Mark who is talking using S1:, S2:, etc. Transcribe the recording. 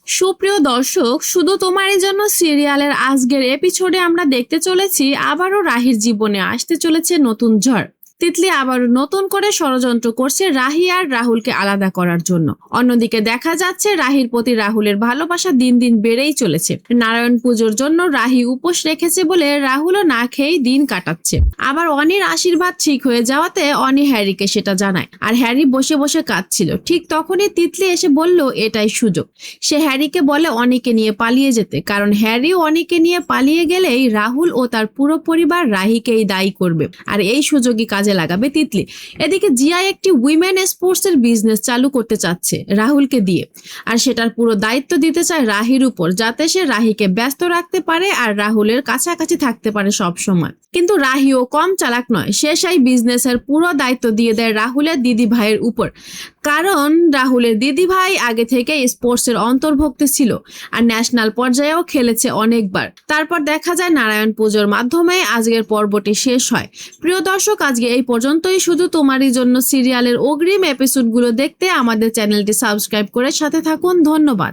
S1: সুপ্রিয় দর্শক, শুধু তোমারই জন্য সিরিয়ালের আজকের এপিসোডে আমরা দেখতে চলেছি আবারও রাহির জীবনে আসতে চলেছে নতুন ঝড়। তিতলি আবার নতুন করে ষড়যন্ত্র করছে রাহি আর রাহুলকে আলাদা করার জন্য। অন্যদিকে দেখা যাচ্ছে রাহির প্রতি রাহুলের ভালোবাসা দিন দিন বেড়েই চলেছে। নারায়ণ পুজোর জন্য রাহি উপোস রেখেছে বলে রাহুলও না খেয়েই দিন কাটাচ্ছে। আবার অনির আশীর্বাদ ঠিক হয়ে যাওয়াতে অনি হ্যারিকে সেটা জানায়, আর হ্যারি বসে বসে কাঁদছিল। ঠিক তখনই তিতলি এসে বলল এটাই সুযোগ। সে হ্যারিকে বলে অনিকে নিয়ে পালিয়ে যেতে, কারণ হ্যারি অনিকে নিয়ে পালিয়ে গেলেই রাহুল ও তার পুরো পরিবার রাহিকেই দায়ী করবে, আর এই সুযোগই কাজে লাগাবে তিতলি। এদিকে জিয়া একটি উইমেন স্পোর্টস এর বিজনেস চালু করতে চাচ্ছে রাহুলকে দিয়ে, আর সেটার পুরো দায়িত্ব দিতে চায় রাহির উপর, যাতে সে রাহিকে ব্যস্ত রাখতে পারে আর রাহুলের কাছাকাছি থাকতে পারে সব সময়। কিন্তু রাহিও কম চালাক নয়, সে সেই বিজনেসের পুরো দায়িত্ব দিয়ে দেয় রাহুলের দিদি ভাইয়ের উপর, কারণ রাহুলের দিদি ভাই আগে থেকে স্পোর্টসের অন্তর্ভুক্ত ছিল আর ন্যাশনাল পর্যায়েও খেলেছে অনেকবার। তারপর দেখা যায় নারায়ণ পুজোর মাধ্যমে আজকের পর্বটি শেষ হয়। প্রিয় দর্শক, আজকে এই পর্যন্তই। শুধু তোমারই জন্য সিরিয়ালের অগ্রিম এপিসোডগুলো দেখতে আমাদের চ্যানেলটি সাবস্ক্রাইব করে সাথে থাকুন। ধন্যবাদ।